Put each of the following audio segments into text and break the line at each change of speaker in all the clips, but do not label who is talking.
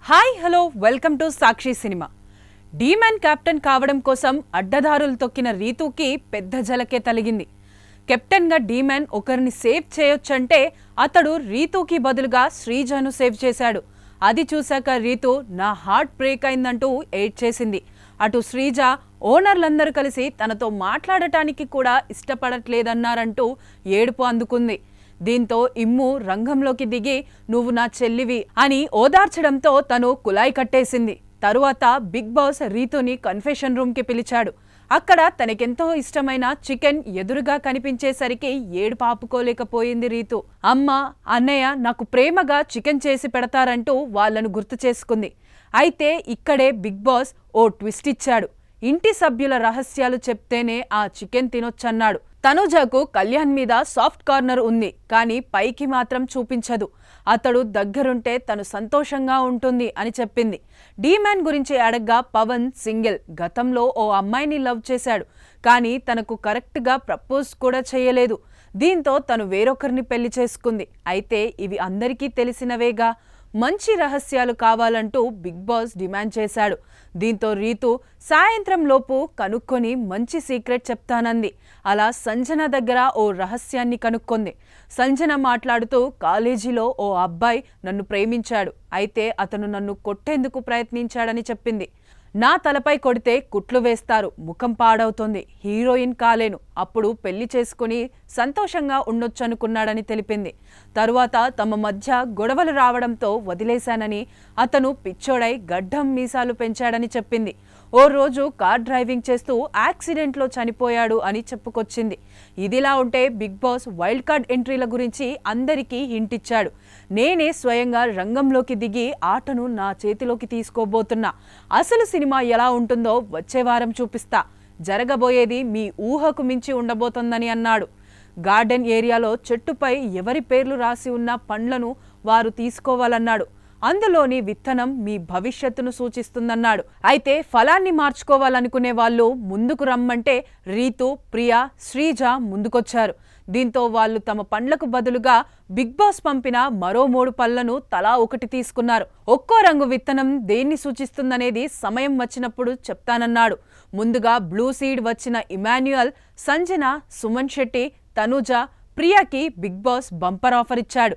Hi hello welcome to Sakshi cinema. Demon captain కావడం కోసం అడ్డదారులు తొక్కిన రీతూకి పెద్ద జలకే తలిగింది. కెప్టెన్గా డీమ్యాన్ ఒకరిని సేవ్ చేయొచ్చంటే అతడు రీతూకి బదులుగా శ్రీజను సేవ్ చేశాడు. అది చూశాక రీతూ నా హార్ట్ బ్రేక్ అయిందంటూ ఏడ్చేసింది. అటు శ్రీజ ఓనర్లందరూ కలిసి తనతో మాట్లాడటానికి కూడా ఇష్టపడట్లేదన్నారంటూ ఏడుపు అందుకుంది. దీంతో ఇమ్ము రంగంలోకి దిగి నువ్వు నా చెల్లివి అని ఓదార్చడంతో తను కులాయి కట్టేసింది. తరువాత బిగ్ బాస్ రీతూని కన్ఫెషన్ రూమ్కి పిలిచాడు. అక్కడ తనకెంతో ఇష్టమైన చికెన్ ఎదురుగా కనిపించేసరికి ఏడుపు ఆపుకోలేకపోయింది రీతూ. అమ్మ అన్నయ్య నాకు ప్రేమగా చికెన్ చేసి పెడతారంటూ వాళ్లను గుర్తు చేసుకుంది. అయితే ఇక్కడే బిగ్ బాస్ ఓ ట్విస్ట్ ఇచ్చాడు. ఇంటి సభ్యుల రహస్యాలు చెప్తేనే ఆ చికెన్ తినొచ్చన్నాడు. తనుజకు కళ్యాణ్ మీద సాఫ్ట్ కార్నర్ ఉంది, కానీ పైకి మాత్రం చూపించదు. అతడు దగ్గరుంటే తను సంతోషంగా ఉంటుంది అని చెప్పింది. డీమ్యాన్ గురించి అడగ్గా పవన్ సింగిల్, గతంలో ఓ అమ్మాయిని లవ్ చేశాడు, కానీ తనకు కరెక్ట్గా ప్రపోజ్ కూడా చేయలేదు. దీంతో తను వేరొకరిని పెళ్లి చేసుకుంది. అయితే ఇవి అందరికీ తెలిసినవేగా, మంచి రహస్యాలు కావాలంటూ బిగ్ బాస్ డిమాండ్ చేశాడు. దీంతో రీతూ సాయంత్రం లోపు కనుక్కొని మంచి సీక్రెట్ చెప్తానంది. అలా సంజన దగ్గర ఓ రహస్యాన్ని కనుక్కుంది. సంజన మాట్లాడుతూ కాలేజీలో ఓ అబ్బాయి నన్ను ప్రేమించాడు, అయితే అతను నన్ను కొట్టేందుకు ప్రయత్నించాడని చెప్పింది. నా తలపై కొడితే కుట్లు వేస్తారు, ముఖం పాడవుతుంది, హీరోయిన్ కాలేను, అప్పుడు పెళ్లి చేసుకుని సంతోషంగా ఉండొచ్చనుకున్నాడని తెలిపింది. తరువాత తమ మధ్య గొడవలు రావడంతో వదిలేశానని, అతను పిచ్చోడై గడ్డం మీసాలు పెంచాడని చెప్పింది. ఓ రోజు కార్ డ్రైవింగ్ చేస్తూ యాక్సిడెంట్లో చనిపోయాడు అని చెప్పుకొచ్చింది. ఇదిలా ఉంటే బిగ్ బాస్ వైల్డ్ కార్డ్ ఎంట్రీల గురించి అందరికీ హింట్ ఇచ్చాడు. నేనే స్వయంగా రంగంలోకి దిగి ఆటను నా చేతిలోకి తీసుకోబోతున్నా. అసలు సినిమా ఎలా ఉంటుందో వచ్చే వారం చూపిస్తా. జరగబోయేది మీ ఊహకు మించి ఉండబోతోందని అన్నాడు. గార్డెన్ ఏరియాలో చెట్టుపై ఎవరి పేర్లు రాసి ఉన్న పండ్లను వారు తీసుకోవాలన్నాడు. అందులోని విత్తనం మీ భవిష్యత్తును సూచిస్తుందన్నాడు. అయితే ఫలాన్ని మార్చుకోవాలనుకునే వాళ్ళు ముందుకు రమ్మంటే రీతూ, ప్రియా, శ్రీజ ముందుకొచ్చారు. దీంతో వాళ్ళు తమ పండ్లకు బదులుగా బిగ్ బాస్ పంపిన మరో 3 పళ్లను తలా ఒకటి తీసుకున్నారు. ఒక్కో రంగు విత్తనం దేన్ని సూచిస్తుందనేది సమయం వచ్చినప్పుడు చెప్తానన్నాడు. ముందుగా బ్లూ సీడ్ వచ్చిన ఇమాన్యుయల్, సంజన, సుమన్ శెట్టి, తనుజ, ప్రియాకి బిగ్ బాస్ బంపర్ ఆఫర్ ఇచ్చాడు.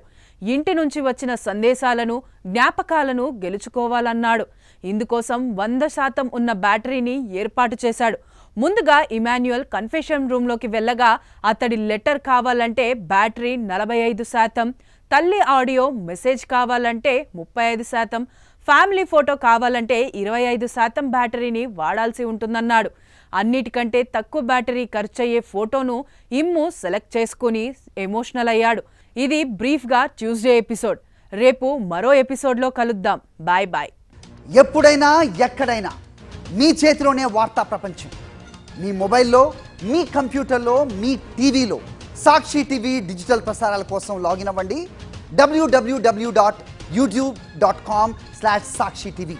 ఇంటి నుంచి వచ్చిన సందేశాలను, జ్ఞాపకాలను గెలుచుకోవాలన్నాడు. ఇందుకోసం 100% ఉన్న బ్యాటరీని ఏర్పాటు చేశాడు. ముందుగా ఇమాన్యుయల్ కన్ఫెషన్ రూమ్లోకి వెళ్ళగా అతడి లెటర్ కావాలంటే బ్యాటరీ 45%, తల్లి ఆడియో మెసేజ్ కావాలంటే 35%, ఫ్యామిలీ ఫోటో కావాలంటే 25% బ్యాటరీని వాడాల్సి ఉంటుందన్నాడు. అన్నిటికంటే తక్కువ బ్యాటరీ ఖర్చయ్యే ఫోటోను ఇమ్ము సెలెక్ట్ చేసుకుని ఎమోషనల్ అయ్యాడు. ఇది బ్రీఫ్గా ట్యూస్డే ఎపిసోడ్. రేపు మరో ఎపిసోడ్లో కలుద్దాం. Bye bye.
ఎప్పుడైనా ఎక్కడైనా మీ చేతిలోనే వార్తా ప్రపంచం. మీ మొబైల్లో, మీ కంప్యూటర్లో, మీ టీవీలో సాక్షి టీవీ డిజిటల్ ప్రసారాల కోసం లాగిన్ అవ్వండి. www.youtube.com/సాక్షి టీవీ.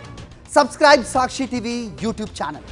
సబ్స్క్రైబ్ సాక్షి టీవీ యూట్యూబ్ ఛానల్.